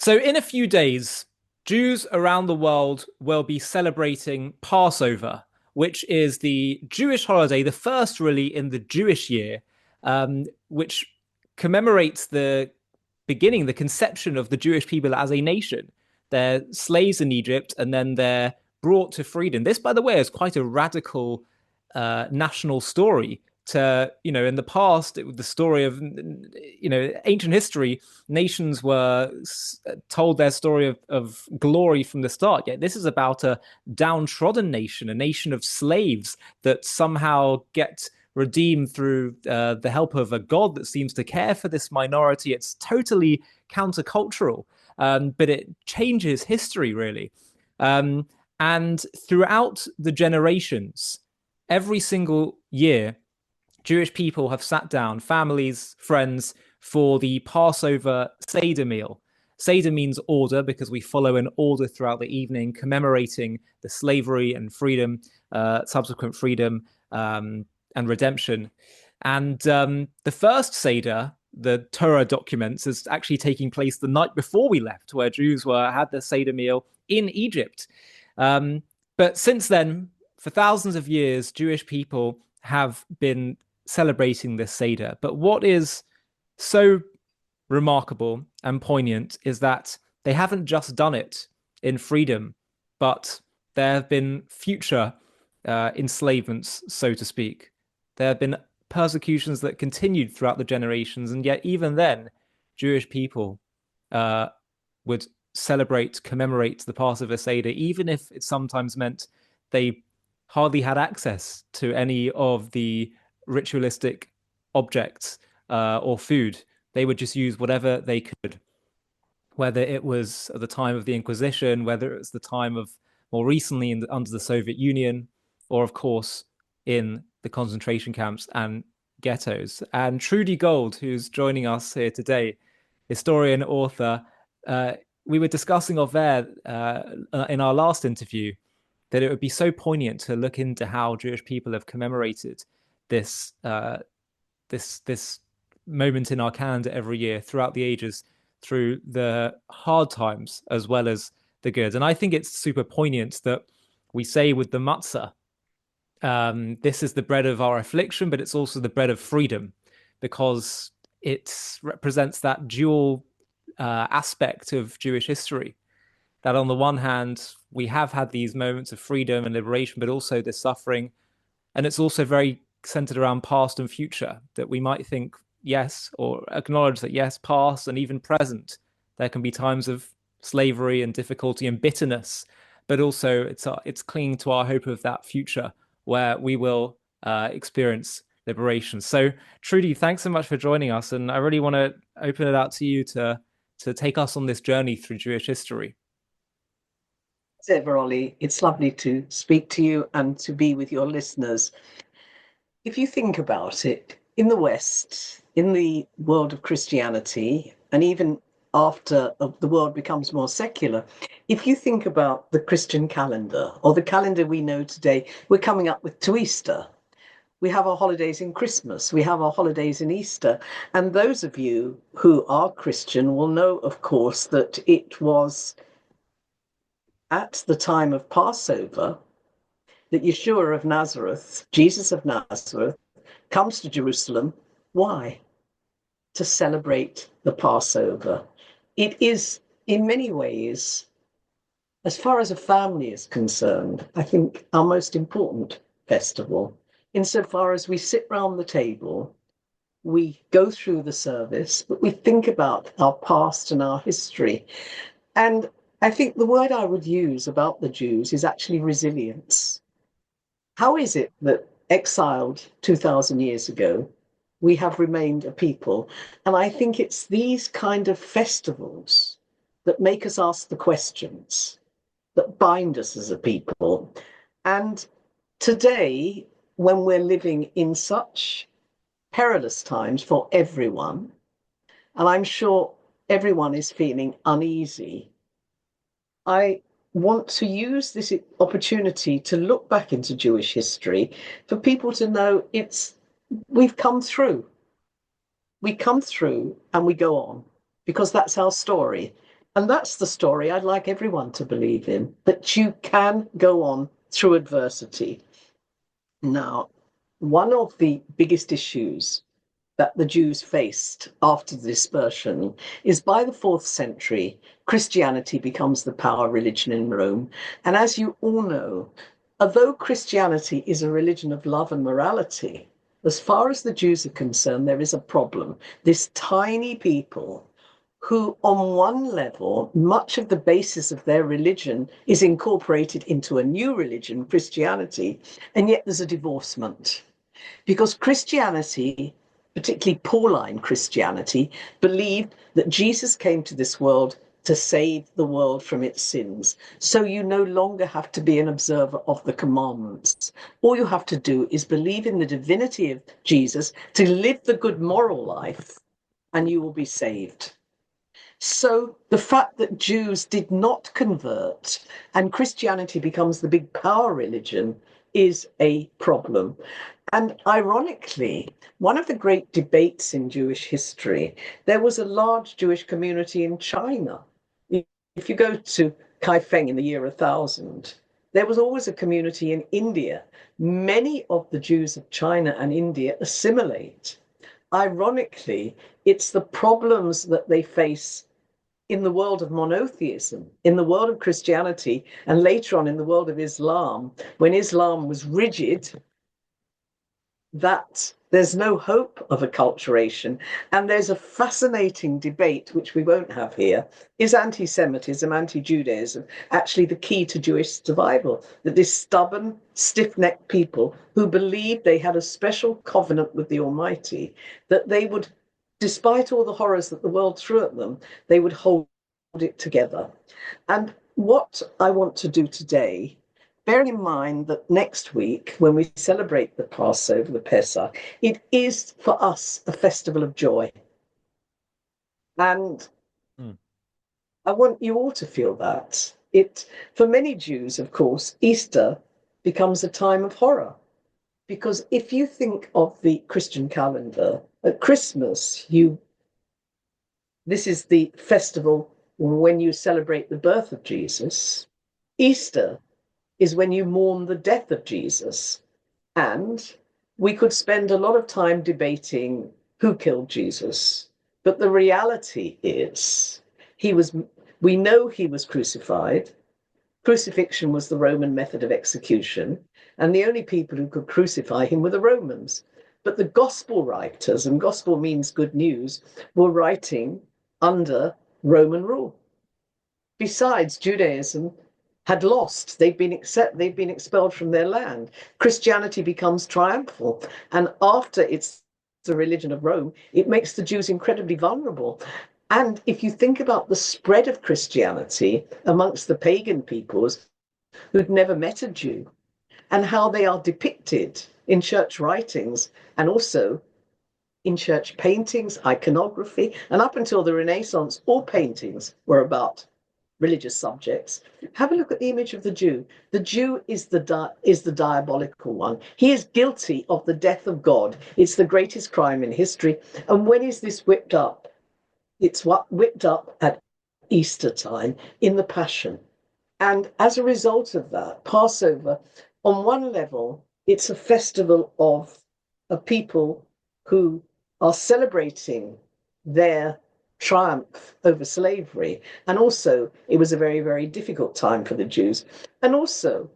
So, in a few days, Jews around the world will be celebrating Passover, which is the Jewish holiday, the first really in the Jewish year, which commemorates the beginning, the conception of the Jewish people as a nation. They're slaves in Egypt and then they're brought to freedom. This, by the way, is quite a radical national story. In the past, the story of, ancient history, nations were told their story of glory from the start. Yet this is about a downtrodden nation, a nation of slaves that somehow get redeemed through the help of a God that seems to care for this minority. It's totally countercultural, but it changes history, really. And throughout the generations, every single year, Jewish people have sat down, families, friends, for the Passover Seder meal. Seder means order because we follow an order throughout the evening, commemorating the slavery and freedom, subsequent freedom and redemption. And the first Seder, the Torah documents, is actually taking place the night before we left, where Jews had the Seder meal in Egypt. But since then, for thousands of years, Jewish people have been celebrating this Seder. But what is so remarkable and poignant is that they haven't just done it in freedom, but there have been future enslavements, so to speak. There have been persecutions that continued throughout the generations, and yet even then, Jewish people would commemorate the Passover Seder, even if it sometimes meant they hardly had access to any of the ritualistic objects or food. They would just use whatever they could, whether it was at the time of the Inquisition, whether it was the time of more recently under the Soviet Union, or of course in the concentration camps and ghettos. And Trudy Gold, who's joining us here today, historian, author, we were discussing off air in our last interview that it would be so poignant to look into how Jewish people have commemorated this this moment in our calendar every year throughout the ages, through the hard times as well as the good. And I think it's super poignant that we say with the matzah, this is the bread of our affliction, but it's also the bread of freedom, because it represents that dual aspect of Jewish history. That on the one hand, we have had these moments of freedom and liberation, but also this suffering. And it's also very centered around past and future, that we might think, yes, or acknowledge that, yes, past and even present, there can be times of slavery and difficulty and bitterness, but also it's clinging to our hope of that future where we will experience liberation. So, Trudy, thanks so much for joining us. And I really want to open it out to you to take us on this journey through Jewish history. As ever, Ollie, it's lovely to speak to you and to be with your listeners. If you think about it, in the West, in the world of Christianity, and even after the world becomes more secular, if you think about the Christian calendar or the calendar we know today, we're coming up to Easter. We have our holidays in Christmas. We have our holidays in Easter. And those of you who are Christian will know, of course, that it was at the time of Passover that Yeshua of Nazareth, Jesus of Nazareth, comes to Jerusalem. Why? To celebrate the Passover. It is, in many ways, as far as a family is concerned, I think our most important festival, insofar as we sit round the table, we go through the service, but we think about our past and our history. And I think the word I would use about the Jews is actually resilience. How is it that exiled 2,000 years ago, we have remained a people? And I think it's these kind of festivals that make us ask the questions, that bind us as a people. And today, when we're living in such perilous times for everyone, and I'm sure everyone is feeling uneasy, I want to use this opportunity to look back into Jewish history for people to know we've come through. We come through and we go on, because that's our story. And that's the story I'd like everyone to believe in, that you can go on through adversity. Now, one of the biggest issues that the Jews faced after the dispersion is by the 4th century, Christianity becomes the power religion in Rome. And as you all know, although Christianity is a religion of love and morality, as far as the Jews are concerned, there is a problem. This tiny people who, on one level, much of the basis of their religion is incorporated into a new religion, Christianity, and yet there's a divorcement. Because Christianity, particularly Pauline Christianity, believed that Jesus came to this world to save the world from its sins. So you no longer have to be an observer of the commandments. All you have to do is believe in the divinity of Jesus to live the good moral life, and you will be saved. So the fact that Jews did not convert and Christianity becomes the big power religion is a problem. And ironically, one of the great debates in Jewish history, there was a large Jewish community in China. If you go to Kaifeng in the year 1000, there was always a community in India. Many of the Jews of China and India assimilate. Ironically, it's the problems that they face in the world of monotheism, in the world of Christianity, and later on in the world of Islam, when Islam was rigid, that there's no hope of acculturation. And there's a fascinating debate, which we won't have here. Is anti-Semitism, anti-Judaism actually the key to Jewish survival? That this stubborn, stiff-necked people who believed they had a special covenant with the Almighty, that they would, despite all the horrors that the world threw at them, they would hold it together. And what I want to do today, bearing in mind that next week, when we celebrate the Passover, the Pesach, it is for us a festival of joy. And I want you all to feel that. For many Jews, of course, Easter becomes a time of horror. Because if you think of the Christian calendar, at Christmas, this is the festival when you celebrate the birth of Jesus. Easter is when you mourn the death of Jesus. And we could spend a lot of time debating who killed Jesus. But the reality is, we know he was crucified. Crucifixion was the Roman method of execution, and the only people who could crucify him were the Romans. But the gospel writers, and gospel means good news, were writing under Roman rule. Besides, Judaism had lost. They'd been expelled from their land. Christianity becomes triumphal. And after it's the religion of Rome, it makes the Jews incredibly vulnerable. And if you think about the spread of Christianity amongst the pagan peoples who'd never met a Jew, and how they are depicted in church writings and also in church paintings, iconography, and up until the Renaissance, all paintings were about religious subjects. Have a look at the image of the Jew. The Jew is the diabolical one. He is guilty of the death of God. It's the greatest crime in history. And when is this whipped up? It's whipped up at Easter time in the Passion. And as a result of that, Passover, on one level, it's a festival of a people who are celebrating their triumph over slavery. And also, it was a very, very difficult time for the Jews. And also,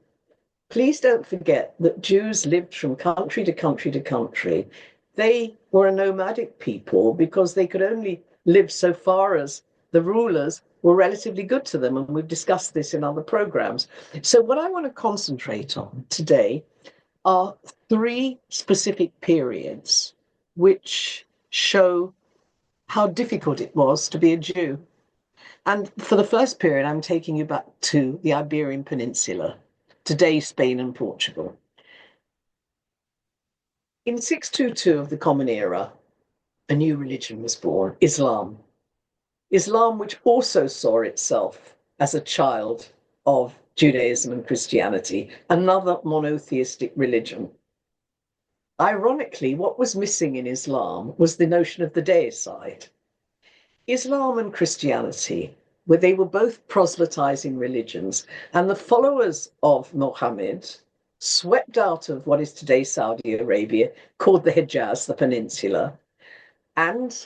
please don't forget that Jews lived from country to country to country. They were a nomadic people because they could only live so far as the rulers were relatively good to them. And we've discussed this in other programs. So what I want to concentrate on today are 3 specific periods which show how difficult it was to be a Jew. And for the first period, I'm taking you back to the Iberian Peninsula, today Spain and Portugal. In 622 of the Common Era, a new religion was born, Islam. Islam, which also saw itself as a child of Judaism and Christianity, another monotheistic religion. Ironically, what was missing in Islam was the notion of the deicide. Islam and Christianity where they were both proselytizing religions. And the followers of Mohammed swept out of what is today Saudi Arabia, called the Hijaz, the peninsula, and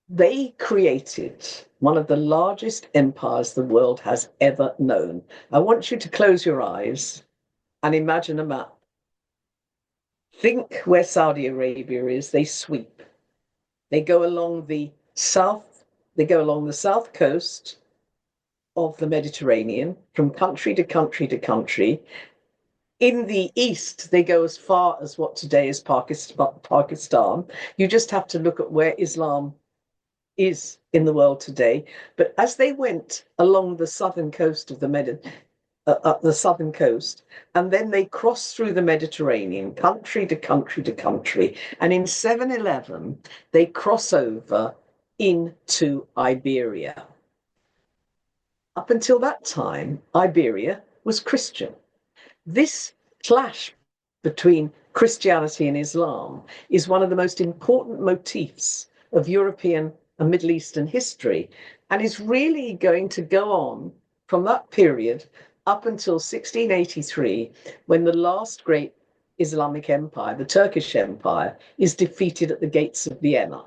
they created one of the largest empires the world has ever known. I want you to close your eyes and imagine a map. Think where Saudi Arabia is. They sweep. They go along the south. They go along the south coast of the Mediterranean, from country to country to country. In the east, they go as far as what today is Pakistan. You just have to look at where Islam is in the world today. But as they went along the southern coast of the up the southern coast, and then they crossed through the Mediterranean, country to country to country, and in 711 they cross over into Iberia. Up until that time, Iberia was Christian. This clash between Christianity and Islam is one of the most important motifs of European and Middle Eastern history, and is really going to go on from that period up until 1683, when the last great Islamic empire, the Turkish Empire, is defeated at the gates of Vienna.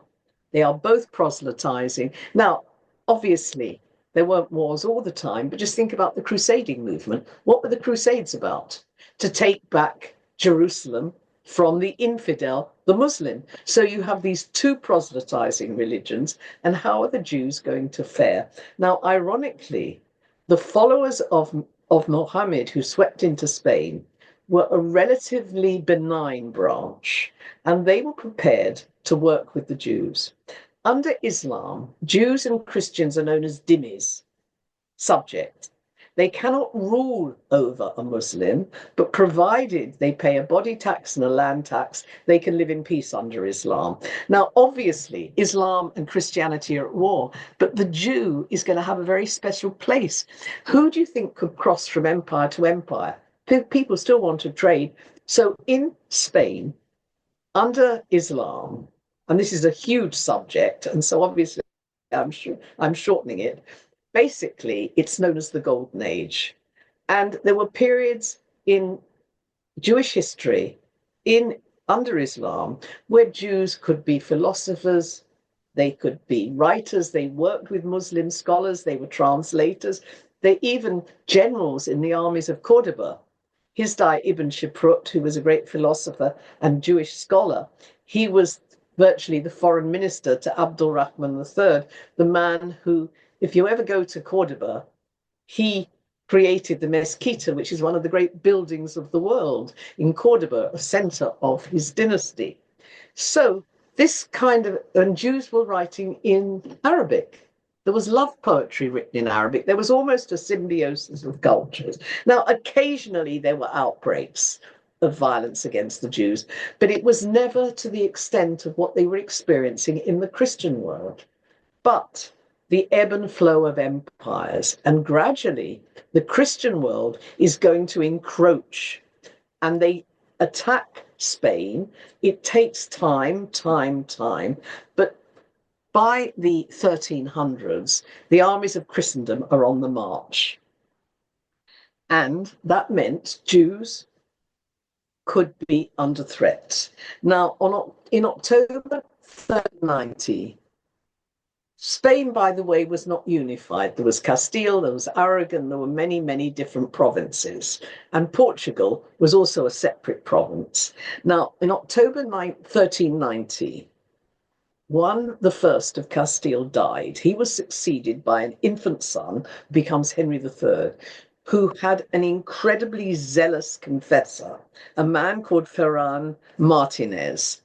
They are both proselytizing. Now, obviously, there weren't wars all the time, but just think about the crusading movement. What were the Crusades about? To take back Jerusalem from the infidel, the Muslim. So you have these two proselytizing religions, and how are the Jews going to fare? Now, ironically, the followers of Mohammed, who swept into Spain, were a relatively benign branch, and they were prepared to work with the Jews. Under Islam, Jews and Christians are known as dhimmis, subject. They cannot rule over a Muslim, but provided they pay a body tax and a land tax, they can live in peace under Islam. Now, obviously, Islam and Christianity are at war, but the Jew is going to have a very special place. Who do you think could cross from empire to empire? People still want to trade. So in Spain, under Islam, and this is a huge subject, and so obviously I'm shortening it. Basically, it's known as the Golden Age. And there were periods in Jewish history under Islam where Jews could be philosophers, they could be writers, they worked with Muslim scholars, they were translators, they even generals in the armies of Cordoba. Hizda'i ibn Shiprut, who was a great philosopher and Jewish scholar, he was virtually the foreign minister to Abdul Rahman III, the man who, if you ever go to Cordoba, he created the Mezquita, which is one of the great buildings of the world in Cordoba, a center of his dynasty. So this kind of, and Jews were writing in Arabic. There was love poetry written in Arabic. There was almost a symbiosis of cultures. Now, occasionally there were outbreaks of violence against the Jews, but it was never to the extent of what they were experiencing in the Christian world. But the ebb and flow of empires, and gradually the Christian world is going to encroach, and they attack Spain. It takes time, but by the 1300s, the armies of Christendom are on the march. And that meant Jews could be under threat. Now, in October 1390, Spain, by the way, was not unified. There was Castile, there was Aragon, there were many, many different provinces. And Portugal was also a separate province. Now, in October 1390, Juan the First of Castile died. He was succeeded by an infant son, who becomes Henry III, who had an incredibly zealous confessor, a man called Ferran Martinez.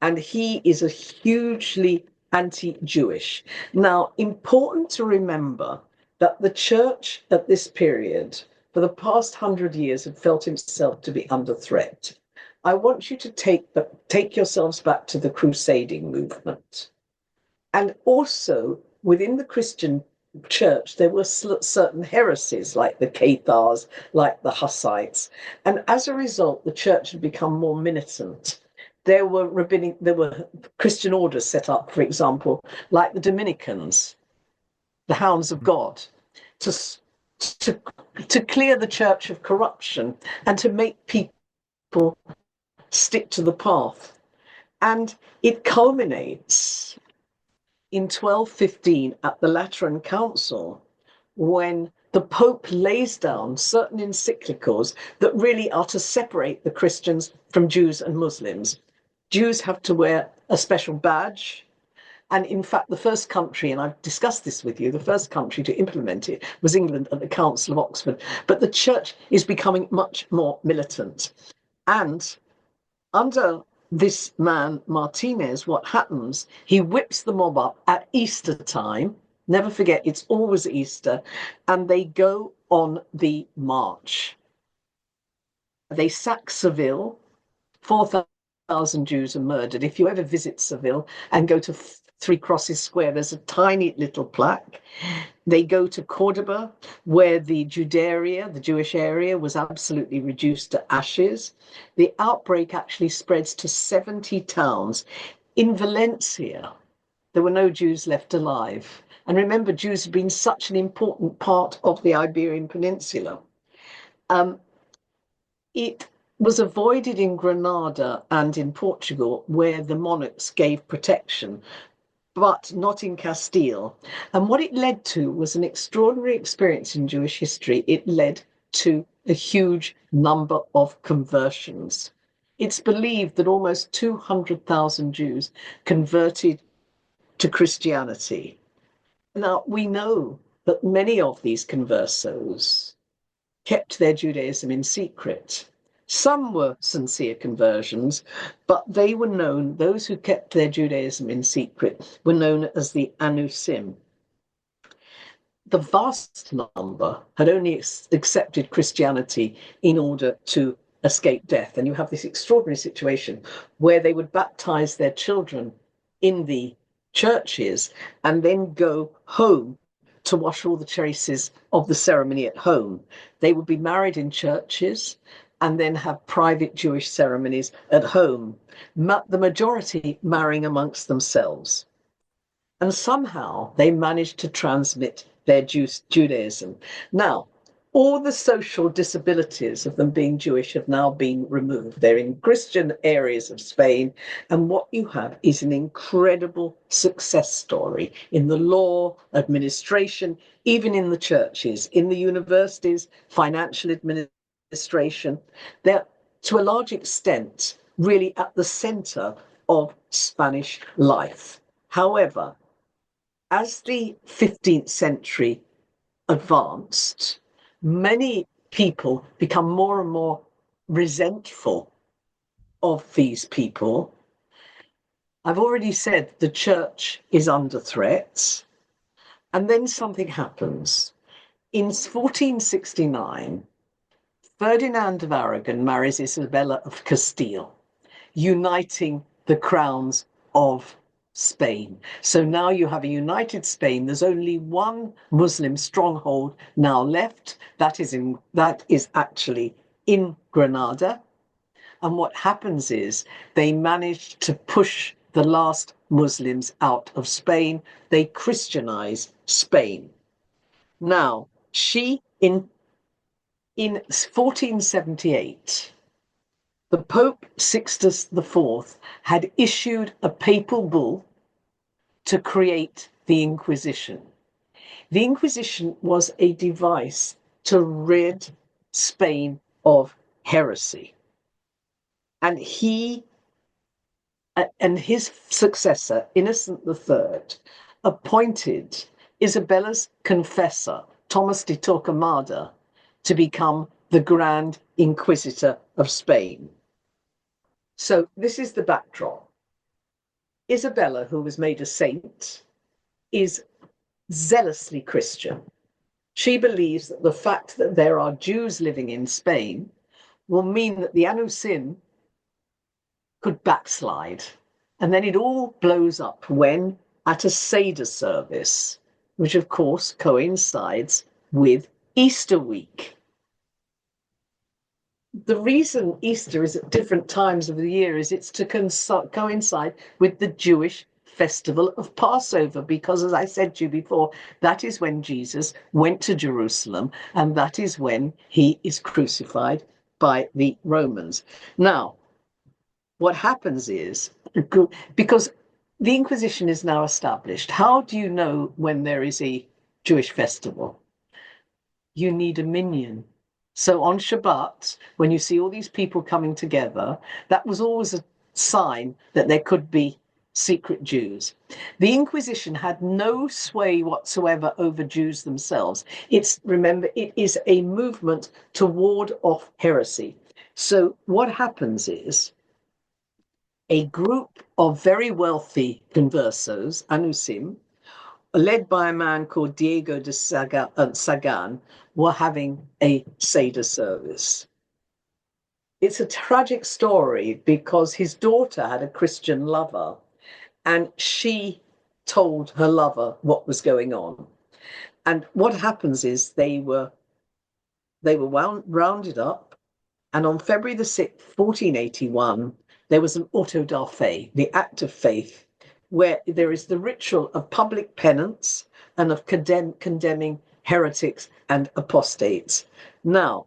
And he is a hugely anti-Jewish. Now, important to remember that the church at this period, for the past 100 years, had felt himself to be under threat. I want you to take yourselves back to the crusading movement. And also, within the Christian church, there were certain heresies like the Cathars, like the Hussites. And as a result, the church had become more militant. There were Christian orders set up, for example, like the Dominicans. the hounds of God, to, to, to clear the church of corruption and to make people stick to the path. And it culminates in 1215 at the Lateran Council, when the Pope lays down certain encyclicals that really are to separate the Christians from Jews and Muslims. Jews have to wear a special badge. And in fact, the first country, and I've discussed this with you, the first country to implement it was England at the Council of Oxford. But the church is becoming much more militant. And under this man, Martinez, what happens, he whips the mob up at Easter time. Never forget, it's always Easter. And they go on the march. They sack Seville. 4,000 Jews are murdered. If you ever visit Seville and go to Three Crosses Square, there's a tiny little plaque. They go to Cordoba, where the Judaea, the Jewish area, was absolutely reduced to ashes. The outbreak actually spreads to 70 towns. In Valencia, there were no Jews left alive. And remember, Jews have been such an important part of the Iberian Peninsula. It was avoided in Granada and in Portugal, where the monarchs gave protection, but not in Castile. And what it led to was an extraordinary experience in Jewish history. It led to a huge number of conversions. It's believed that almost 200,000 Jews converted to Christianity. Now, we know that many of these conversos kept their Judaism in secret. Some were sincere conversions, but they were known, those who kept their Judaism in secret were known as the Anusim. The vast number had only accepted Christianity in order to escape death. And you have this extraordinary situation where they would baptize their children in the churches and then go home to wash all the traces of the ceremony at home. They would be married in churches and then have private Jewish ceremonies at home, the majority marrying amongst themselves. And somehow they managed to transmit their Judaism. Now, all the social disabilities of them being Jewish have now been removed. They're in Christian areas of Spain. And what you have is an incredible success story in the law, administration, even in the churches, in the universities, financial administration. They're, to a large extent, really at the center of Spanish life. However, as the 15th century advanced, many people become more and more resentful of these people. I've already said the church is under threat. And then something happens. In 1469, Ferdinand of Aragon marries Isabella of Castile, uniting the crowns of Spain. So now you have a united Spain. There's only one Muslim stronghold now left. That is actually in Granada. And what happens is they manage to push the last Muslims out of Spain. They Christianize Spain. Now, in 1478, the Pope Sixtus IV had issued a papal bull to create the Inquisition. The Inquisition was a device to rid Spain of heresy. And he and his successor, Innocent III, appointed Isabella's confessor, Thomas de Torquemada, to become the Grand Inquisitor of Spain. So this is the backdrop. Isabella, who was made a saint, is zealously Christian. She believes that the fact that there are Jews living in Spain will mean that the Anusim could backslide. And then it all blows up when, at a Seder service, which of course coincides with Easter week. The reason Easter is at different times of the year is it's to coincide with the Jewish festival of Passover, because, as I said to you before, that is when Jesus went to Jerusalem, and that is when he is crucified by the Romans. Now, what happens is, because the Inquisition is now established, how do you know when there is a Jewish festival? You need a minyan. So on Shabbat, when you see all these people coming together, that was always a sign that there could be secret Jews. The Inquisition had no sway whatsoever over Jews themselves. Remember, it is a movement to ward off heresy. So what happens is a group of very wealthy conversos, anusim, led by a man called Diego de Sagan, were having a Seder service. It's a tragic story because his daughter had a Christian lover, and she told her lover what was going on. And what happens is they were rounded up, and on February the 6th, 1481, there was an auto da fe, the act of faith, where there is the ritual of public penance and of condemning heretics and apostates. Now,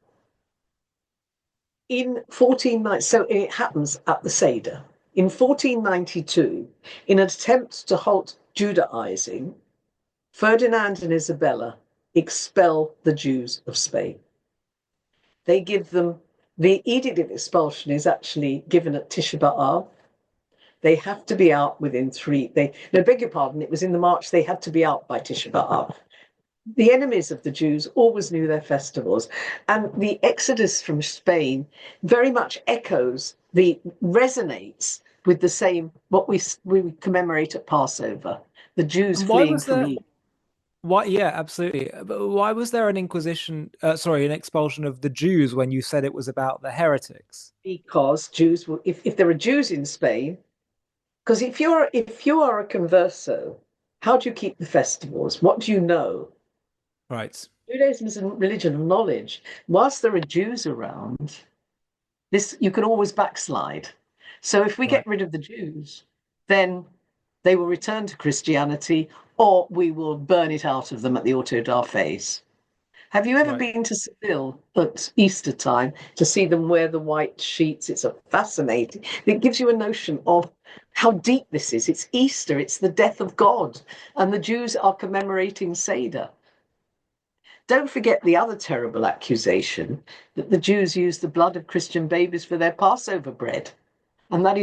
in 1490, so it happens at the Seder. In 1492, in an attempt to halt Judaizing, Ferdinand and Isabella expel the Jews of Spain. They give them, the edict of expulsion is actually given at Tisha B'Av. They have to be out within no, beg your pardon, it was in the March, they had to be out by Tisha B'Av. The enemies of the Jews always knew their festivals. And the exodus from Spain very much resonates with the same, what we commemorate at Passover, the Jews And why fleeing was from there? Egypt. Why? Yeah, absolutely. But why was there an inquisition? Sorry, an expulsion of the Jews when you said it was about the heretics? Because Jews will, if there are Jews in Spain, because if you are a converso, how do you keep the festivals? What do you know? Right. Judaism is a religion of knowledge. Whilst there are Jews around, you can always backslide. So if we Right. get rid of the Jews, then they will return to Christianity, or we will burn it out of them at the auto da fe's. Have you ever Right. been to Seville at Easter time to see them wear the white sheets? It's a fascinating. It gives you a notion of how deep this is. It's Easter. It's the death of God, and the Jews are commemorating Seder. Don't forget the other terrible accusation that the Jews used the blood of Christian babies for their Passover bread. And that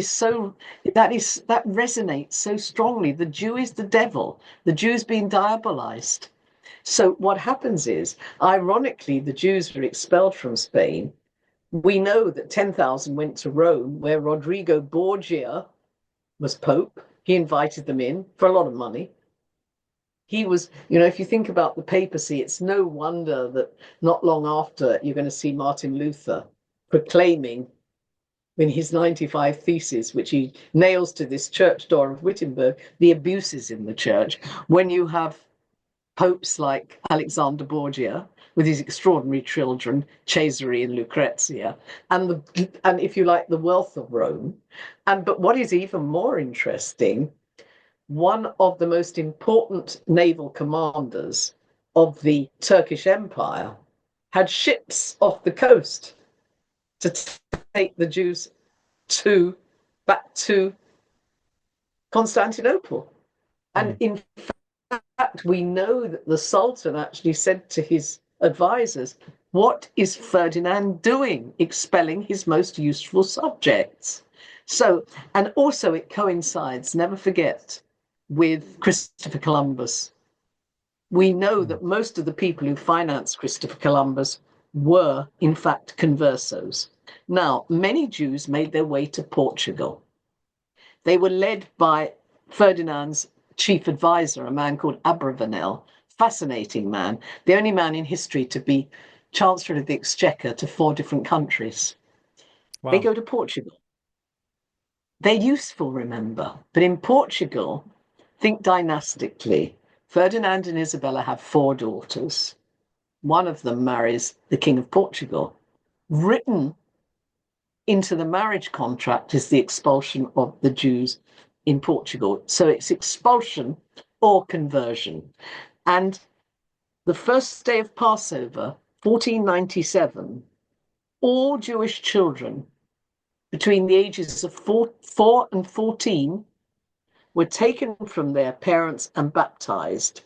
resonates so strongly. The Jew is the devil. The Jew's been diabolized. So what happens is, ironically, the Jews were expelled from Spain. We know that 10,000 went to Rome, where Rodrigo Borgia was Pope. He invited them in for a lot of money. He was, if you think about the papacy, it's no wonder that not long after you're going to see Martin Luther proclaiming in his 95 Theses, which he nails to this church door of Wittenberg, the abuses in the church. When you have popes like Alexander Borgia with his extraordinary children, Cesare and Lucrezia, and if you like, the wealth of Rome. But what is even more interesting, one of the most important naval commanders of the Turkish Empire had ships off the coast to take the Jews back to Constantinople. Hmm. And in fact, we know that the Sultan actually said to his advisors, "What is Ferdinand doing, expelling his most useful subjects?" So, and also it coincides, never forget, with Christopher Columbus. We know Hmm. that most of the people who financed Christopher Columbus were, in fact, conversos. Now, many Jews made their way to Portugal. They were led by Ferdinand's chief advisor, a man called Abravanel, fascinating man, the only man in history to be Chancellor of the Exchequer to 4 different countries. They Wow. go to Portugal. They're useful, remember, but in Portugal, think dynastically. Ferdinand and Isabella have 4 daughters. One of them marries the King of Portugal. Written into the marriage contract is the expulsion of the Jews in Portugal. So it's expulsion or conversion. And the first day of Passover, 1497, all Jewish children between the ages of 4 and 14 were taken from their parents and baptized.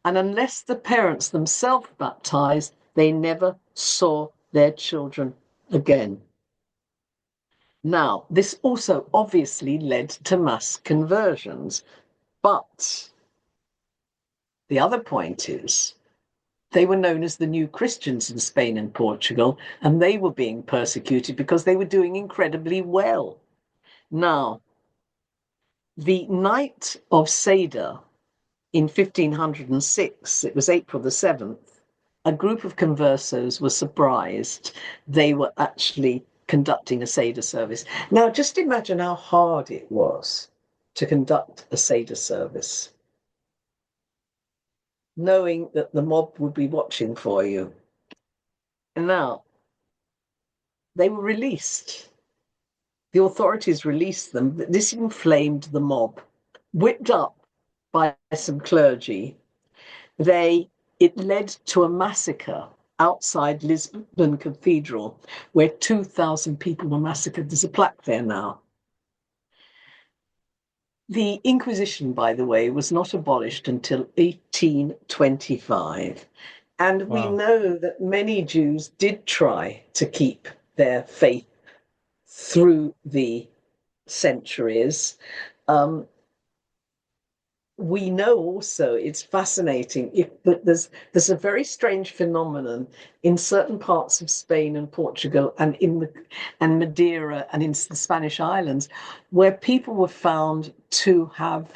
And unless the parents themselves baptized, they never saw their children again. Now, this also obviously led to mass conversions, but the other point is they were known as the New Christians in Spain and Portugal, and they were being persecuted because they were doing incredibly well. Now, the night of Seder in 1506, it was April the 7th, a group of conversos were surprised. They were actually conducting a Seder service. Now, just imagine how hard it was to conduct a Seder service, knowing that the mob would be watching for you. And now, they were released. The authorities released them. This inflamed the mob, whipped up by some clergy. It led to a massacre outside Lisbon Cathedral, where 2,000 people were massacred. There's a plaque there now. The Inquisition, by the way, was not abolished until 1825. And we know that many Jews did try to keep their faith through the centuries. We know also, it's fascinating, that there's a very strange phenomenon in certain parts of Spain and Portugal and Madeira and in the Spanish islands, where people were found to have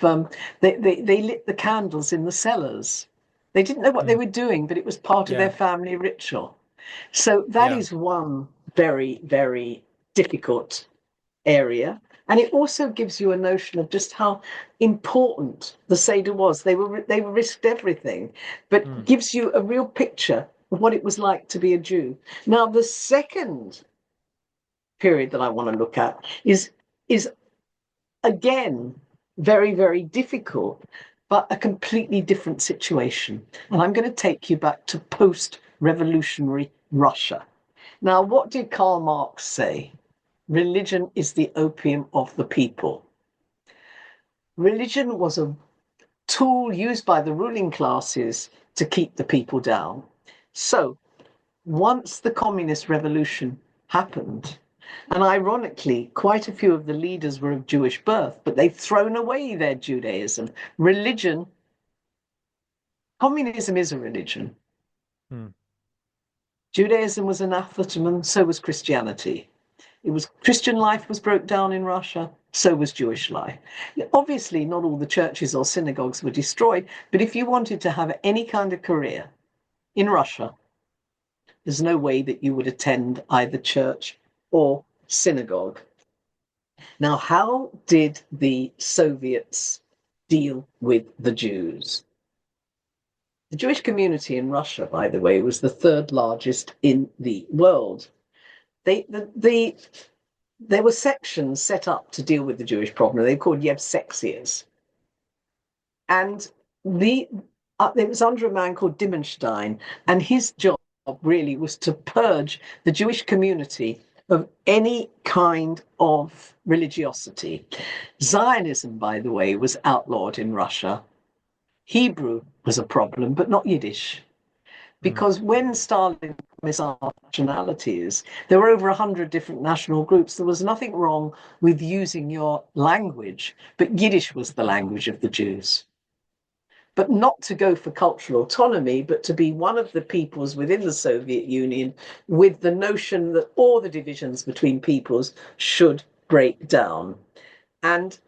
they lit the candles in the cellars. They didn't know what they were doing, but it was part of their family ritual. So that is one very, very difficult area. And it also gives you a notion of just how important the Seder was. They risked everything, but gives you a real picture of what it was like to be a Jew. Now, the second period that I want to look at is again very, very difficult, but a completely different situation. And I'm going to take you back to post-revolutionary Russia. Now, what did Karl Marx say? Religion is the opium of the people. Religion was a tool used by the ruling classes to keep the people down. So once the communist revolution happened, and ironically, quite a few of the leaders were of Jewish birth, but they've thrown away their Judaism. Communism is a religion. Judaism was anathema, so was Christianity. Christian life was broke down in Russia, so was Jewish life. Obviously, not all the churches or synagogues were destroyed, but if you wanted to have any kind of career in Russia, there's no way that you would attend either church or synagogue. Now, how did the Soviets deal with the Jews? The Jewish community in Russia, by the way, was the third largest in the world. There were sections set up to deal with the Jewish problem. They were called Yevsexias. And it was under a man called Dimenstein, and his job really was to purge the Jewish community of any kind of religiosity. Zionism, by the way, was outlawed in Russia. Hebrew was a problem, but not Yiddish. Because when Stalin promised nationalities, there were over 100 different national groups. There was nothing wrong with using your language, but Yiddish was the language of the Jews. But not to go for cultural autonomy, but to be one of the peoples within the Soviet Union with the notion that all the divisions between peoples should break down. And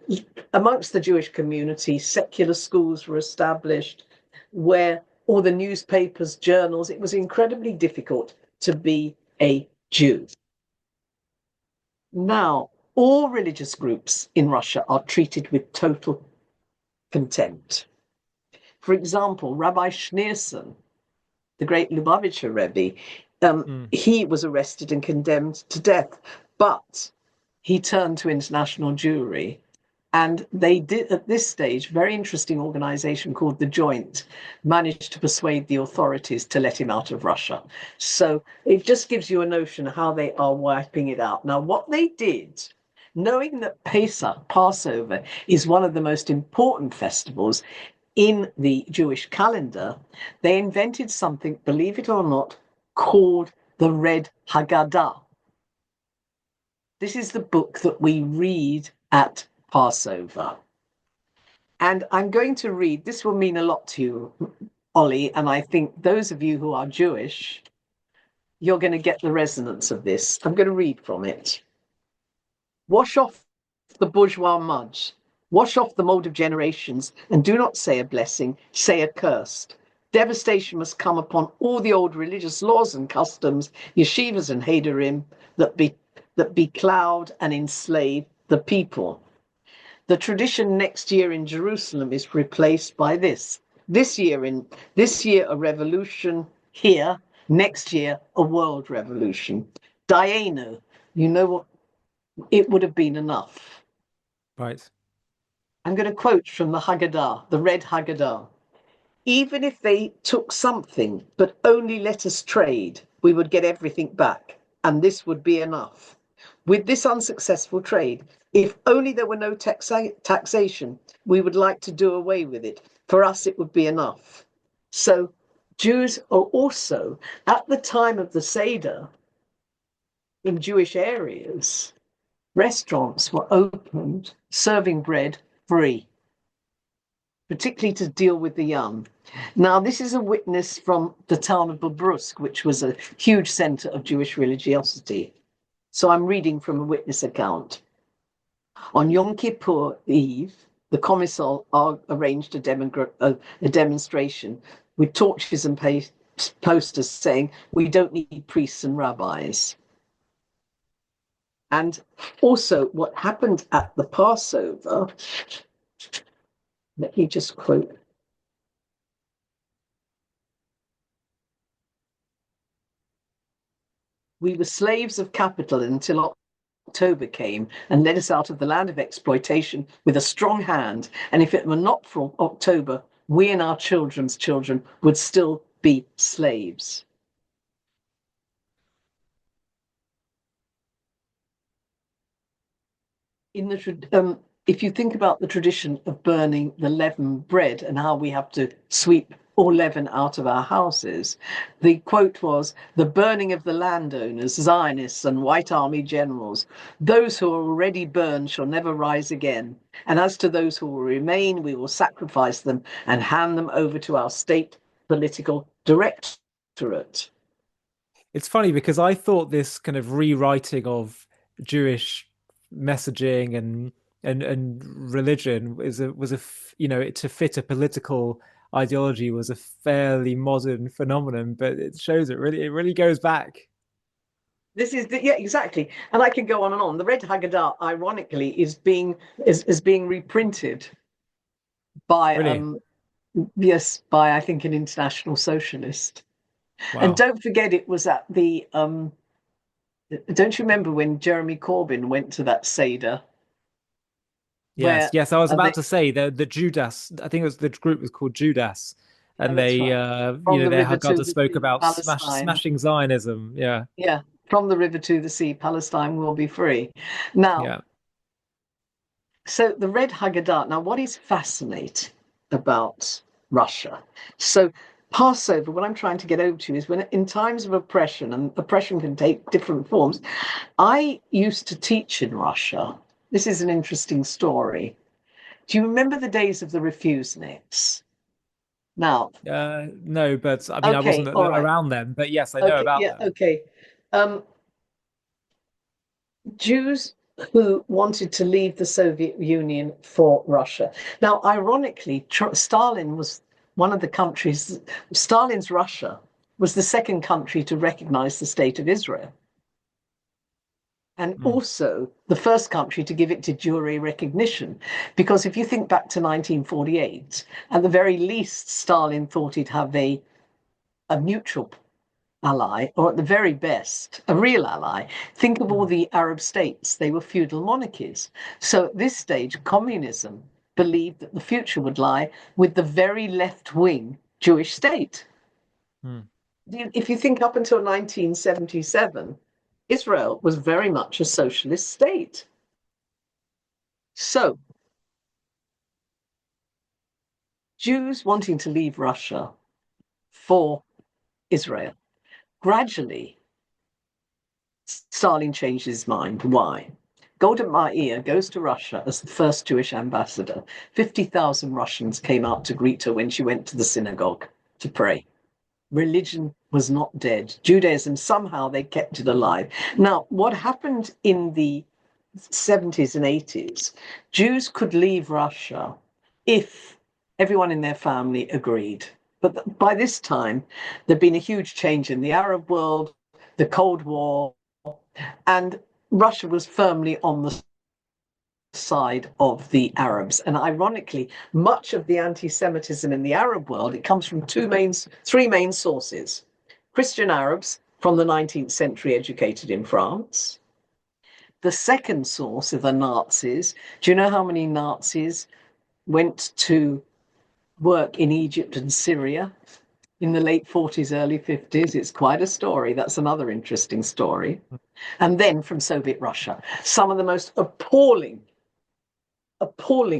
amongst the Jewish community, secular schools were established where all the newspapers, journals, it was incredibly difficult to be a Jew. Now, all religious groups in Russia are treated with total contempt. For example, Rabbi Schneerson, the great Lubavitcher Rebbe, he was arrested and condemned to death, but he turned to international Jewry And they did, at this stage, very interesting organization called the Joint managed to persuade the authorities to let him out of Russia. So it just gives you a notion of how they are wiping it out. Now, what they did, knowing that Pesach, Passover, is one of the most important festivals in the Jewish calendar, they invented something, believe it or not, called the Red Haggadah. This is the book that we read at Passover. And I'm going to read, this will mean a lot to you, Ollie, and I think those of you who are Jewish, you're going to get the resonance of this. I'm going to read from it. Wash off the bourgeois mud, wash off the mold of generations, and do not say a blessing, say a curse. Devastation must come upon all the old religious laws and customs, yeshivas and hederim, that becloud and enslave the people. The tradition next year in Jerusalem is replaced by this. This year a revolution here, next year a world revolution. Dayenu, you know what? It would have been enough. Right. I'm going to quote from the Haggadah, the Red Haggadah. Even if they took something, but only let us trade, we would get everything back, and this would be enough. With this unsuccessful trade, if only there were no taxation, we would like to do away with it. For us, it would be enough. So Jews are also, at the time of the Seder, in Jewish areas, restaurants were opened serving bread free, particularly to deal with the young. Now, this is a witness from the town of Bobrusk, which was a huge center of Jewish religiosity. So I'm reading from a witness account. On Yom Kippur Eve, the Commissar arranged a demonstration with torches and posters saying, "We don't need priests and rabbis." And also what happened at the Passover, let me just quote. We were slaves of capital until October came and led us out of the land of exploitation with a strong hand. And if it were not for October, we and our children's children would still be slaves. If you think about the tradition of burning the leavened bread and how we have to sweep all leaven out of our houses, the quote was, "The burning of the landowners, Zionists and White Army generals, those who are already burned shall never rise again. And as to those who will remain, we will sacrifice them and hand them over to our state political directorate." It's funny because I thought this kind of rewriting of Jewish messaging and religion to fit a political ideology was a fairly modern phenomenon, but it shows it really goes back. This is yeah, exactly. And I can go on and on. The Red Haggadah, ironically, is being reprinted by Really. by I think an international socialist. And Wow. don't forget, it was at the don't you remember when Jeremy Corbyn went to that Seder Yes, where yes. I was they about to say the Judas. I think it was the group was called Judas, yeah, and that's they, right. From the their river to Haggadah the spoke sea, about Palestine. smashing Zionism. Yeah, Yeah, from the river to the sea, Palestine will be free. Now, yeah. so the Red Haggadah. Now, what is fascinating about Russia? So Passover, what I'm trying to get over to is when in times of oppression, and oppression can take different forms. I used to teach in Russia. This is an interesting story. Do you remember the days of the refuseniks? Now, No, but I mean, I wasn't okay, all right. around them, but yes, I know Okay, about yeah, them. okay. Um, Jews who wanted to leave the Soviet Union for Russia. Now, ironically, Stalin was one of the countries, Stalin's Russia was the second country to recognize the state of Israel. And Mm. also the first country to give it de jure recognition. Because if you think back to 1948, at the very least, Stalin thought he'd have a neutral ally, or at the very best, a real ally. Think of all Mm. the Arab states, they were feudal monarchies. So at this stage, communism believed that the future would lie with the very left wing Jewish state. Mm. If you think up until 1977, Israel was very much a socialist state. So Jews wanting to leave Russia for Israel. Gradually, Stalin changed his mind. Why? Golda Meir goes to Russia as the first Jewish ambassador. 50,000 Russians came out to greet her when she went to the synagogue to pray. Religion was not dead. Judaism, somehow they kept it alive. Now, what happened in the 70s and 80s, Jews could leave Russia if everyone in their family agreed. But by this time, there'd been a huge change in the Arab world, the Cold War, and Russia was firmly on the side of the Arabs. And ironically, much of the anti-Semitism in the Arab world, it comes from three main sources. Christian Arabs from the 19th century educated in France. The second source are the Nazis. Do you know how many Nazis went to work in Egypt and Syria in the late 40s, early 50s? It's quite a story. That's another interesting story. And then from Soviet Russia, some of the most appalling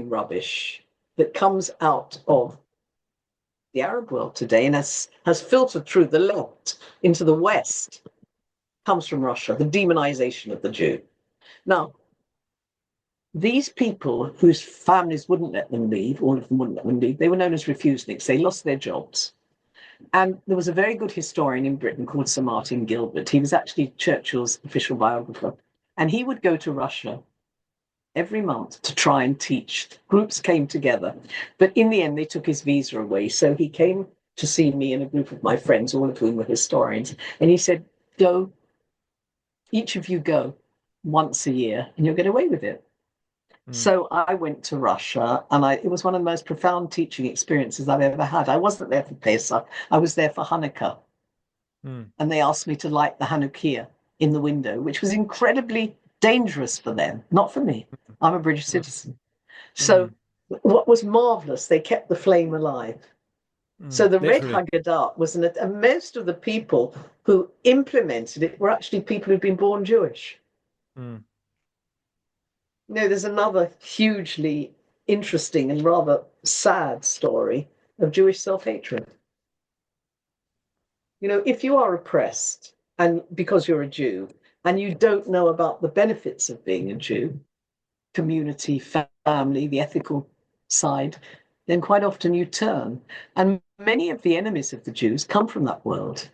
rubbish that comes out of the Arab world today and has filtered through the left into the West comes from Russia, the demonization of the Jew. Now, these people whose families wouldn't let them leave, all of them wouldn't let them leave, they were known as refuseniks. They lost their jobs. And there was a very good historian in Britain called Sir Martin Gilbert. He was actually Churchill's official biographer. And he would go to Russia every month to try and teach. Groups came together. But in the end, they took his visa away. So he came to see me and a group of my friends, all of whom were historians. And he said, go, each of you go once a year and you'll get away with it. So I went to Russia, and it was one of the most profound teaching experiences I've ever had. I wasn't there for Pesach, I was there for Hanukkah. Mm. And they asked me to light the Hanukkah in the window, which was incredibly dangerous for them, not for me. I'm a British citizen. So what was marvelous, they kept the flame alive. So the Red Literally. Haggadah was, and most of the people who implemented it were actually people who'd been born Jewish. Mm. No, there's another hugely interesting and rather sad story of Jewish self-hatred. You know, if you are oppressed and because you're a Jew and you don't know about the benefits of being a Jew, community, family, the ethical side, then quite often you turn. And many of the enemies of the Jews come from that world.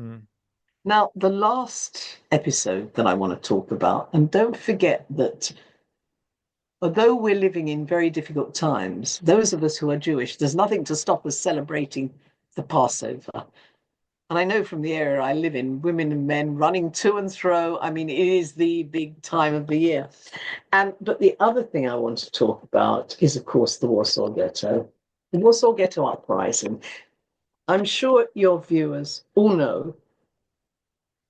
Mm. Now, the last episode that I want to talk about, and don't forget that although we're living in very difficult times, those of us who are Jewish, there's nothing to stop us celebrating the Passover. And I know from the area I live in, women and men running to and fro. I mean, it is the big time of the year. But the other thing I want to talk about is, of course, the Warsaw Ghetto. The Warsaw Ghetto uprising. I'm sure your viewers all know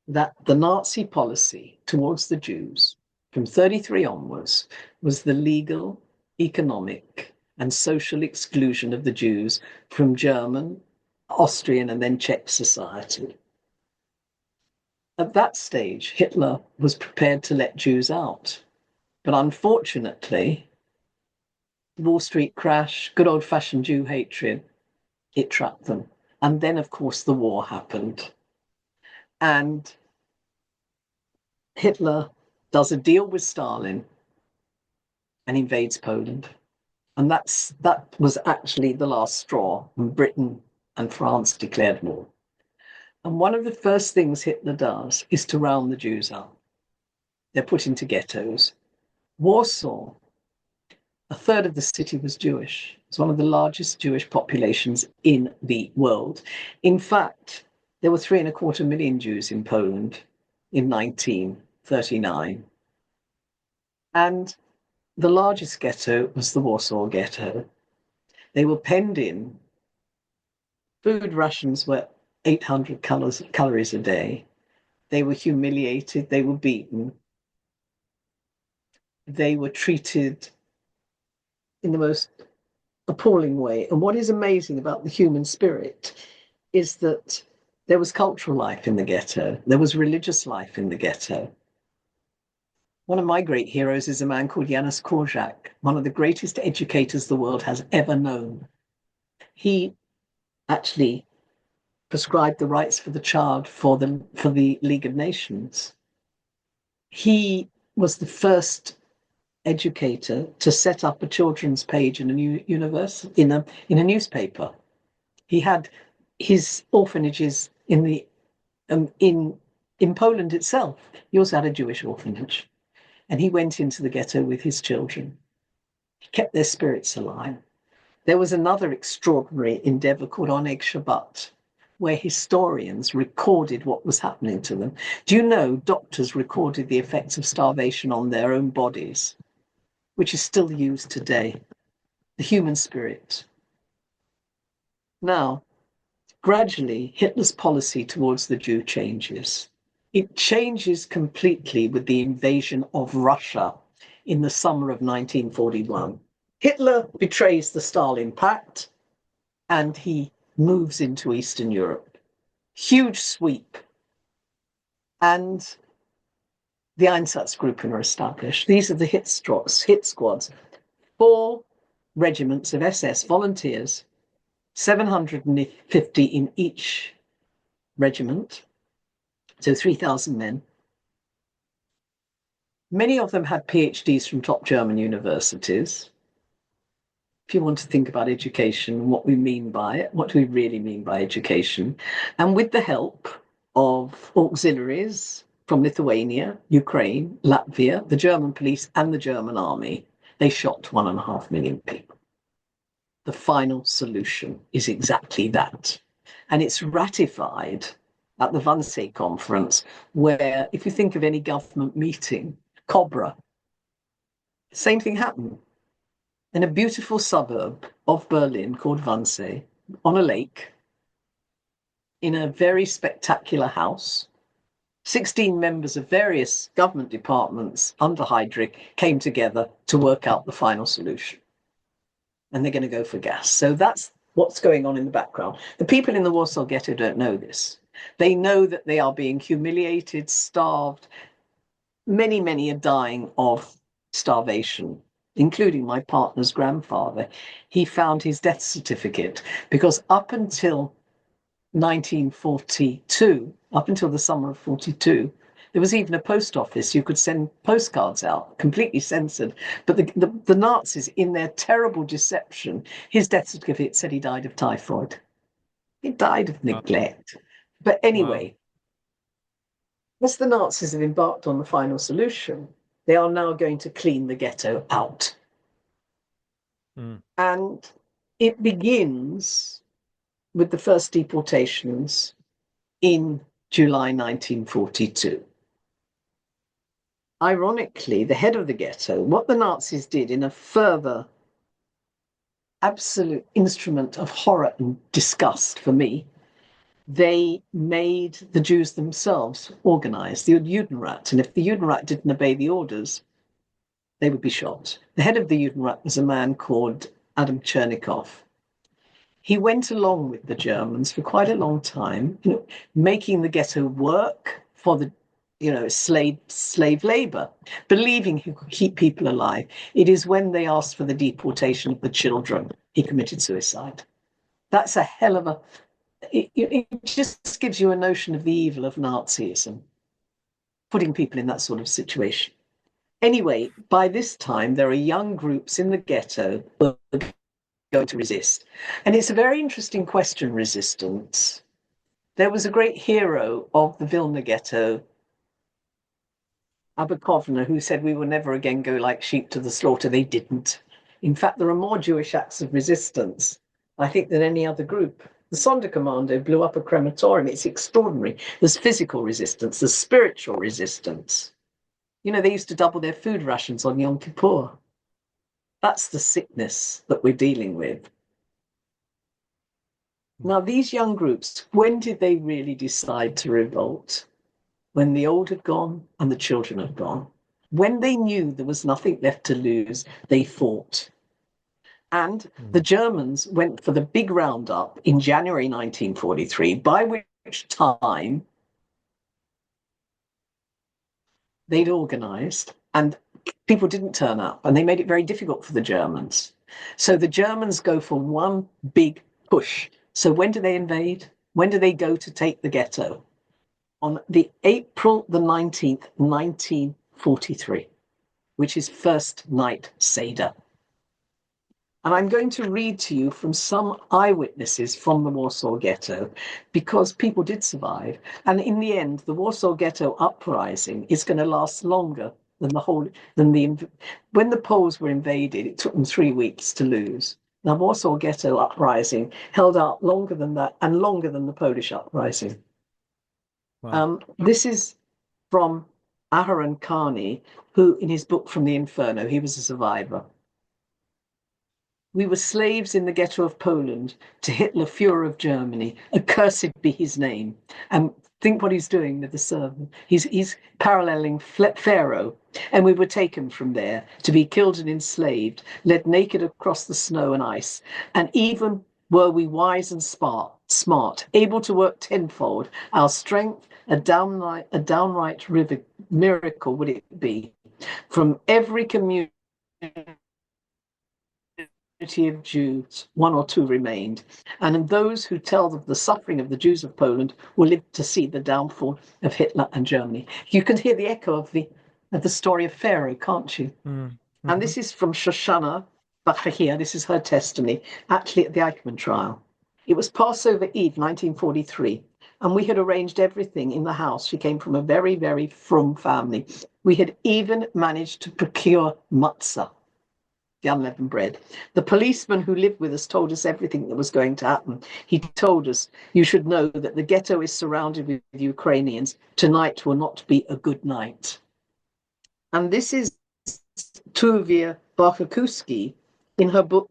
that the Nazi policy towards the Jews from 33 onwards was the legal, economic, and social exclusion of the Jews from German, Austrian, and then Czech society. At that stage, Hitler was prepared to let Jews out. But unfortunately, Wall Street crash, good old fashioned Jew hatred, it trapped them. And then, of course, the war happened. And Hitler does a deal with Stalin and invades Poland. And that was actually the last straw. And Britain and France declared war. And one of the first things Hitler does is to round the Jews up. They're put into ghettos. Warsaw, a third of the city was Jewish. It's one of the largest Jewish populations in the world. In fact, there were 3.25 million Jews in Poland in 1939. And the largest ghetto was the Warsaw Ghetto. They were penned in. Food rations were 800 calories a day. They were humiliated. They were beaten. They were treated in the most appalling way. And what is amazing about the human spirit is that there was cultural life in the ghetto. There was religious life in the ghetto. One of my great heroes is a man called Janusz Korczak, one of the greatest educators the world has ever known. He actually prescribed the rights for the child for the League of Nations. He was the first educator to set up a children's page in a in a newspaper. He had his orphanages in Poland itself. He also had a Jewish orphanage, and he went into the ghetto with his children. He kept their spirits alive. There was another extraordinary endeavor called Oneg Shabbat, where historians recorded what was happening to them. Do you know doctors recorded the effects of starvation on their own bodies, which is still used today? The human spirit. Now, gradually, Hitler's policy towards the Jew changes. It changes completely with the invasion of Russia in the summer of 1941. Hitler betrays the Stalin Pact and he moves into Eastern Europe. Huge sweep. And the Einsatzgruppen are established. These are the hit squads. 4 regiments of SS volunteers, 750 in each regiment, so 3,000 men. Many of them had PhDs from top German universities. If you want to think about education, what we mean by it, what do we really mean by education? And with the help of auxiliaries from Lithuania, Ukraine, Latvia, the German police and the German army, they shot 1.5 million people. The final solution is exactly that. And it's ratified at the Wannsee conference, where if you think of any government meeting, Cobra, same thing happened. In a beautiful suburb of Berlin called Wannsee, on a lake, in a very spectacular house, 16 members of various government departments under Heydrich came together to work out the final solution. And they're going to go for gas. So that's what's going on in the background. The people in the Warsaw Ghetto don't know this. They know that they are being humiliated, starved. Many, many are dying of starvation, including my partner's grandfather. He found his death certificate because up until 1942, up until the summer of 42, there was even a post office. You could send postcards out, completely censored. But the Nazis, in their terrible deception, his death certificate said he died of typhoid. He died of neglect. But anyway, as the Nazis have embarked on the final solution, they are now going to clean the ghetto out. And it begins with the first deportations in July 1942. Ironically, the head of the ghetto, what the Nazis did in a further absolute instrument of horror and disgust for me, they made the Jews themselves organize the Judenrat. And if the Judenrat didn't obey the orders, they would be shot. The head of the Judenrat was a man called Adam Chernikov. He went along with the Germans for quite a long time, making the ghetto work for the slave labor, believing he could keep people alive. It is when they asked for the deportation of the children, he committed suicide. That's a hell of a... It just gives you a notion of the evil of Nazism, putting people in that sort of situation. Anyway, by this time, there are young groups in the ghetto who are going to resist. And it's a very interesting question, resistance. There was a great hero of the Vilna ghetto, Abakovna, who said we will never again go like sheep to the slaughter. They didn't. In fact, there are more Jewish acts of resistance, I think, than any other group. The Sonderkommando blew up a crematorium. It's extraordinary. There's physical resistance, there's spiritual resistance. They used to double their food rations on Yom Kippur. That's the sickness that we're dealing with. Now, these young groups, when did they really decide to revolt? When the old had gone and the children had gone. When they knew there was nothing left to lose, they fought. And the Mm. Germans went for the big roundup in January 1943, by which time they'd organized and people didn't turn up, and they made it very difficult for the Germans. So the Germans go for one big push. So when do they invade? When do they go to take the ghetto? On the April the 19th, 1943, which is First Night Seder. And I'm going to read to you from some eyewitnesses from the Warsaw Ghetto, because people did survive. And in the end, the Warsaw Ghetto uprising is going to last longer than when the Poles were invaded, it took them 3 weeks to lose. The Warsaw Ghetto uprising held out longer than that, and longer than the Polish uprising. Wow. This is from Aharon Carney, who, in his book From the Inferno, he was a survivor. We were slaves in the ghetto of Poland to Hitler, Fuhrer of Germany. Accursed be his name. And think what he's doing with the servant. He's paralleling Pharaoh. And we were taken from there to be killed and enslaved, led naked across the snow and ice. And even were we wise and smart, able to work tenfold, our strength, a downright miracle would it be. From every community of Jews, one or two remained, and those who tell of the suffering of the Jews of Poland will live to see the downfall of Hitler and Germany. You can hear the echo of the story of Pharaoh, can't you? Mm-hmm. And this is from Shoshana Bachahia. This is her testimony, actually at the Eichmann trial. It was Passover Eve, 1943, and we had arranged everything in the house. She came from a very, very frum family. We had even managed to procure matzah, the unleavened bread. The policeman who lived with us told us everything that was going to happen. He told us, you should know that the ghetto is surrounded with Ukrainians. Tonight will not be a good night. And this is Tuvia Barkakuski in her book,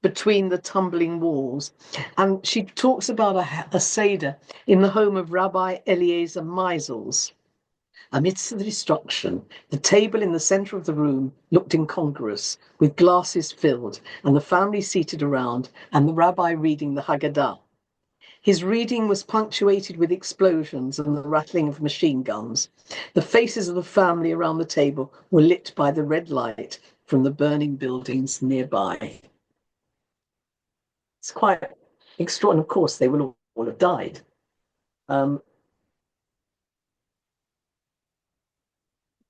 Between the Tumbling Walls. And she talks about a Seder in the home of Rabbi Eliezer Meisels. Amidst the destruction, the table in the center of the room looked incongruous, with glasses filled, and the family seated around, and the rabbi reading the Haggadah. His reading was punctuated with explosions and the rattling of machine guns. The faces of the family around the table were lit by the red light from the burning buildings nearby. It's quite extraordinary. Of course, they will all have died.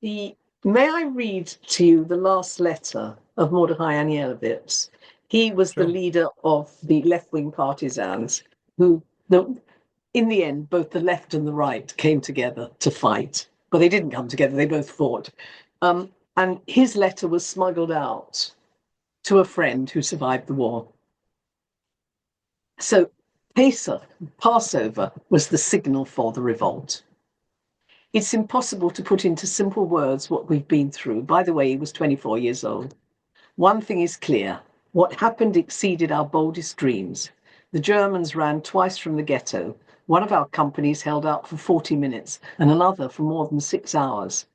May I read to you the last letter of Mordechai Anielewicz? He was the leader of the left-wing partisans who, in the end, both the left and the right came together to fight. But they didn't come together, they both fought. And his letter was smuggled out to a friend who survived the war. So Passover was the signal for the revolt. It's impossible to put into simple words what we've been through. By the way, he was 24 years old. One thing is clear. What happened exceeded our boldest dreams. The Germans ran twice from the ghetto. One of our companies held out for 40 minutes and another for more than 6 hours.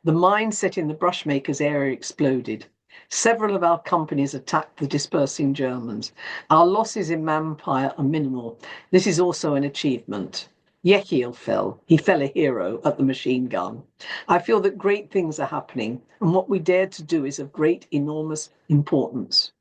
The mine set in the brushmakers area exploded. Several of our companies attacked the dispersing Germans. Our losses in manpower are minimal. This is also an achievement. Yechiel fell. He fell a hero at the machine gun. I feel that great things are happening, and what we dared to do is of great, enormous importance.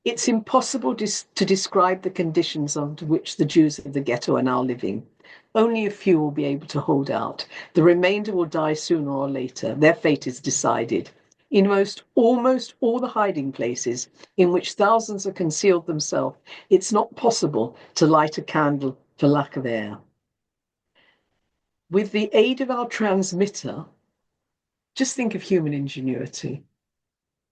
It's impossible to describe the conditions under which the Jews of the ghetto are now living. Only a few will be able to hold out. The remainder will die sooner or later. Their fate is decided. In almost all the hiding places in which thousands have concealed themselves, it's not possible to light a candle for lack of air. With the aid of our transmitter, just think of human ingenuity.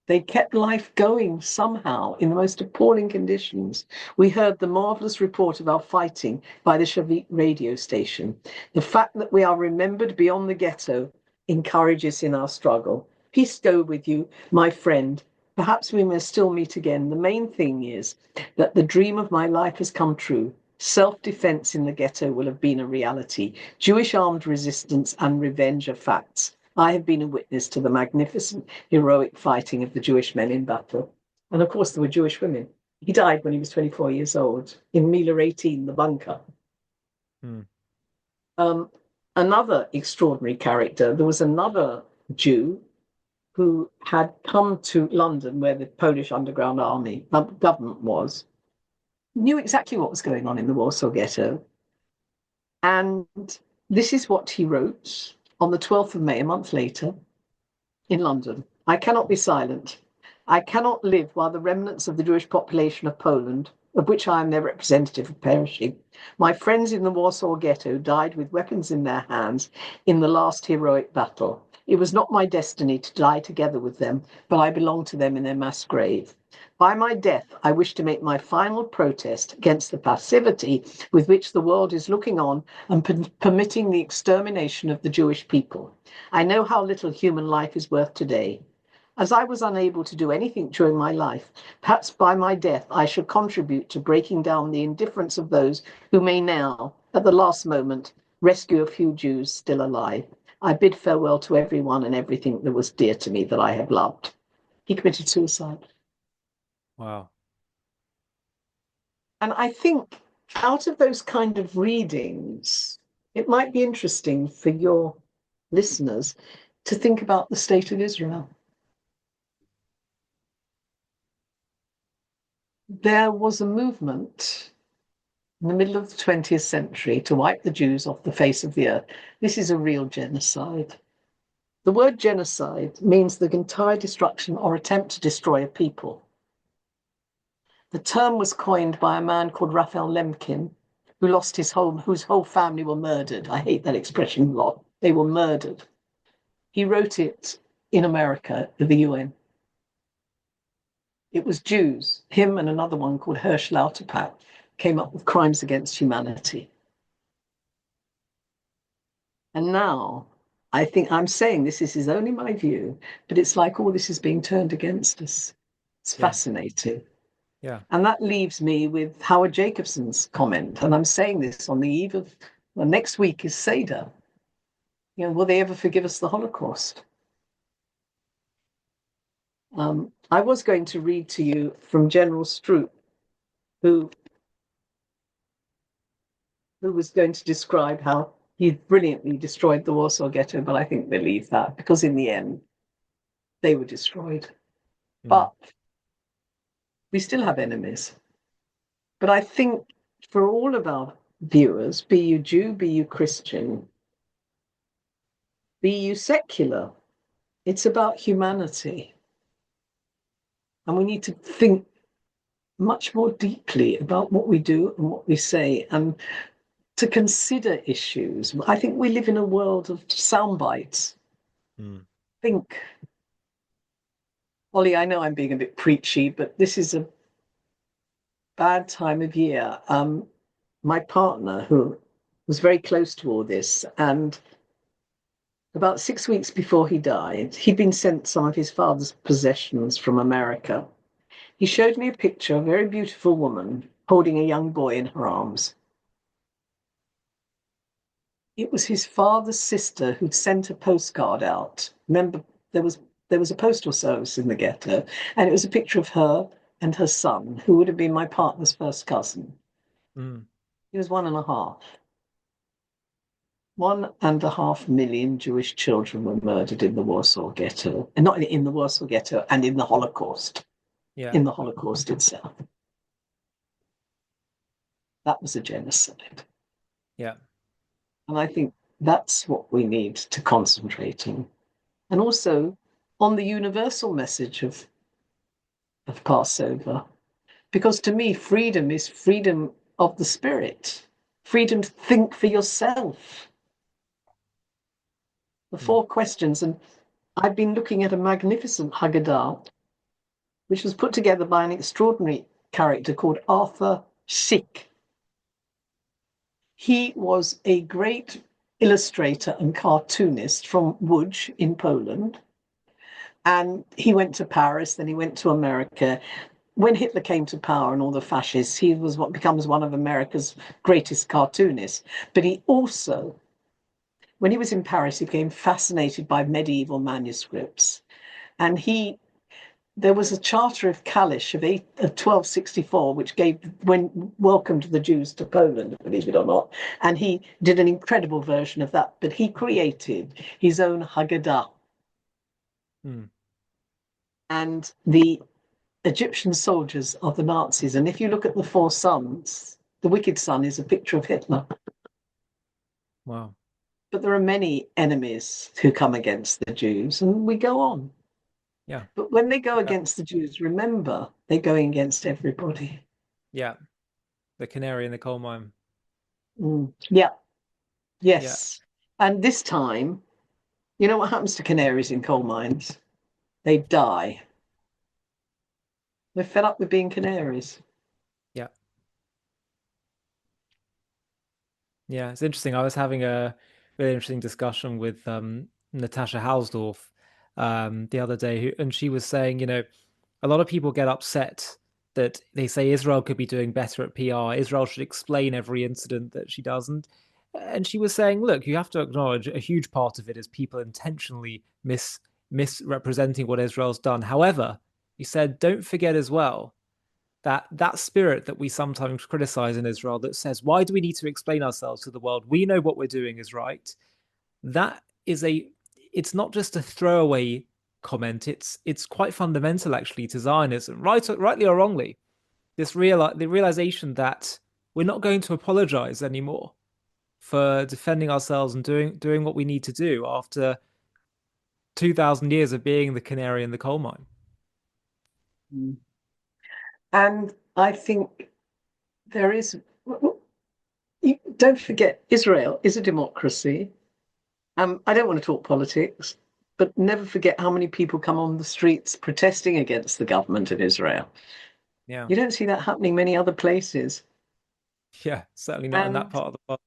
They kept life going somehow in the most appalling conditions. We heard the marvelous report of our fighting by the Shavit radio station. The fact that we are remembered beyond the ghetto encourages in our struggle. Peace go with you, my friend, Perhaps we may still meet again. The main thing is that the dream of my life has come true. Self-defense in the ghetto will have been a reality. Jewish armed resistance and revenge are facts. I have been a witness to the magnificent, heroic fighting of the Jewish men in battle. And of course, there were Jewish women. He died when he was 24 years old in Mila 18, the bunker. Hmm. Another extraordinary character, there was another Jew who had come to London, where the Polish Underground Army government was, knew exactly what was going on in the Warsaw Ghetto. And this is what he wrote on the 12th of May, a month later, in London. I cannot be silent. I cannot live while the remnants of the Jewish population of Poland, of which I am their representative, are perishing. My friends in the Warsaw Ghetto died with weapons in their hands in the last heroic battle. It was not my destiny to die together with them, but I belong to them in their mass grave. By my death, I wish to make my final protest against the passivity with which the world is looking on and permitting the extermination of the Jewish people. I know how little human life is worth today. As I was unable to do anything during my life, perhaps by my death I should contribute to breaking down the indifference of those who may now, at the last moment, rescue a few Jews still alive. I bid farewell to everyone and everything that was dear to me that I have loved. He committed suicide. Wow. And I think out of those kind of readings, it might be interesting for your listeners to think about the state of Israel. There was a movement in the middle of the 20th century to wipe the Jews off the face of the earth. This is a real genocide. The word genocide means the entire destruction or attempt to destroy a people. The term was coined by a man called Raphael Lemkin, who lost whose whole family were murdered. I hate that expression a lot. They were murdered. He wrote it in America at the UN. It was Jews, him and another one called Hersch Lauterpacht, came up with crimes against humanity. And now, I think I'm saying this is only my view, but it's like all this is being turned against us. It's Yeah. fascinating. Yeah. And that leaves me with Howard Jacobson's comment. And I'm saying this on the eve of, well, next week is Seder. You know, will they ever forgive us the Holocaust? I was going to read to you from General Stroop, who was going to describe how he brilliantly destroyed the Warsaw Ghetto, but I think they leave that because in the end, they were destroyed. But we still have enemies. But I think for all of our viewers, be you Jew, be you Christian, be you secular, it's about humanity. And we need to think much more deeply about what we do and what we say and to consider issues. I think we live in a world of sound bites. Think, Ollie, I know I'm being a bit preachy, but this is a bad time of year. My partner, who was very close to all this, and about 6 weeks before he died, he'd been sent some of his father's possessions from America. He showed me a picture of a very beautiful woman holding a young boy in her arms. It was his father's sister who'd sent a postcard out. Remember, there was a postal service in the ghetto, and it was a picture of her and her son, who would have been my partner's first cousin. He was 1.5. 1.5 million Jewish children were murdered in the Warsaw Ghetto, and not in the Warsaw Ghetto, and in the Holocaust. Yeah. In the Holocaust itself. That was a genocide. Yeah. And I think that's what we need to concentrate on. And also on the universal message of Passover. Because to me, freedom is freedom of the spirit, freedom to think for yourself. The 4 questions. And I've been looking at a magnificent Haggadah, which was put together by an extraordinary character called Arthur Szyk. He was a great illustrator and cartoonist from Łódź in Poland, And he went to Paris, then he went to America. When Hitler came to power and all the fascists, he was what becomes one of America's greatest cartoonists. But he also, when he was in Paris, he became fascinated by medieval manuscripts. And there was a Charter of Kalisz of 1264, which welcomed the Jews to Poland, believe it or not. And he did an incredible version of that. But he created his own Haggadah. Hmm. And the Egyptian soldiers are the Nazis. And if you look at the four sons, the wicked son is a picture of Hitler. Wow. But there are many enemies who come against the Jews, and we go on. Yeah. But when they go Yeah. against the Jews, remember, they're going against everybody. Yeah. The canary in the coal mine. Yeah, Yeah. yes. And this time, you know what happens to canaries in coal mines? They die. They're fed up with being canaries. Yeah. Yeah. It's interesting. I was having a really interesting discussion with Natasha Hausdorff the other day, and she was saying, a lot of people get upset that they say Israel could be doing better at PR. Israel should explain every incident that she doesn't. And she was saying, look, you have to acknowledge a huge part of it is people intentionally misrepresenting what Israel's done. However, he said, don't forget as well that spirit that we sometimes criticize in Israel that says, why do we need to explain ourselves to the world? We know what we're doing is right. That is it's not just a throwaway comment. It's quite fundamental actually to Zionism, rightly or wrongly. The realization that we're not going to apologize anymore for defending ourselves and doing what we need to do after 2,000 years of being the canary in the coal mine. Mm. And I think there is, don't forget, Israel is a democracy. I don't want to talk politics, but never forget how many people come on the streets protesting against the government of Israel. Yeah. You don't see that happening many other places. Yeah, certainly not in that And part of the world.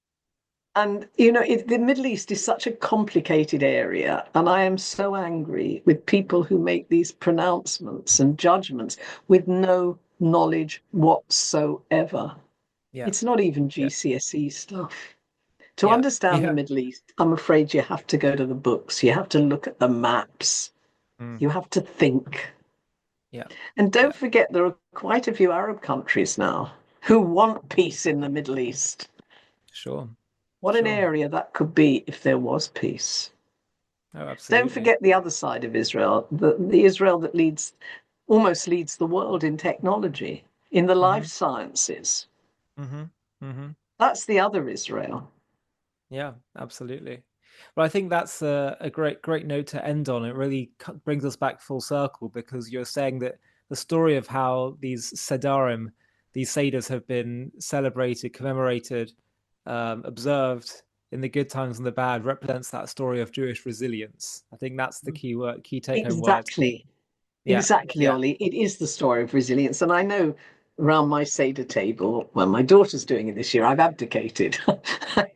the Middle East is such a complicated area, and I am so angry with people who make these pronouncements and judgments with no knowledge whatsoever. Yeah. It's not even Yeah. GCSE stuff. To Yeah. understand the Yeah. Middle East, I'm afraid you have to go to the books. You have to look at the maps. Mm. You have to think. Yeah. And don't Yeah. forget, there are quite a few Arab countries now who want peace in the Middle East. Sure. What an Sure. area that could be if there was peace. Oh, Don't absolutely. forget the other side of Israel, the Israel that almost leads the world in technology, in the life Mm-hmm. sciences. Mm-hmm. Mm-hmm. That's the other Israel. Yeah, absolutely. Well, I think that's a great note to end on. It really brings us back full circle because you're saying that the story of how these Sedarim, these Seders have been celebrated, commemorated, observed in the good times and the bad represents that story of Jewish resilience. I think that's the key take home word. Exactly. Yeah, Exactly, yeah. Ollie. It is the story of resilience. And I know around my Seder table, well, my daughter's doing it this year, I've abdicated.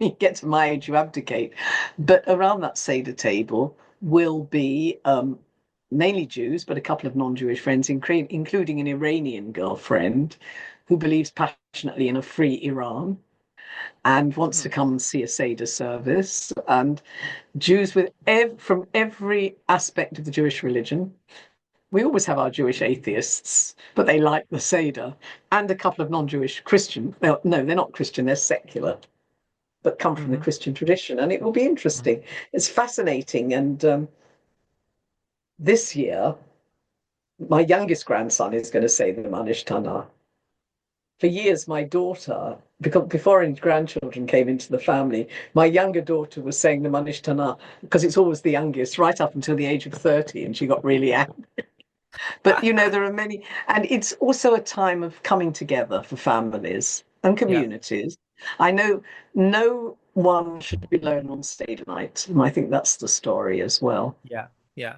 You get to my age, you abdicate. But around that Seder table will be mainly Jews, but a couple of non-Jewish friends, including an Iranian girlfriend who believes passionately in a free Iran and wants to Hmm. come and see a Seder service. And Jews from every aspect of the Jewish religion. We always have our Jewish atheists, but they like the Seder, and a couple of non-Jewish Christian. Well, no, they're not Christian, they're secular, but come from the Mm-hmm. Christian tradition. And it will be Mm-hmm. interesting. It's fascinating. And this year, my youngest grandson is going to say the Manish Tana. For years, my daughter, because before any grandchildren came into the family, my younger daughter was saying the Manish Tana because it's always the youngest, right up until the age of 30, and she got really angry. But there are many, and it's also a time of coming together for families and Yeah, communities. I know no one should be alone on stage night, and I think that's the story as well. yeah, yeah.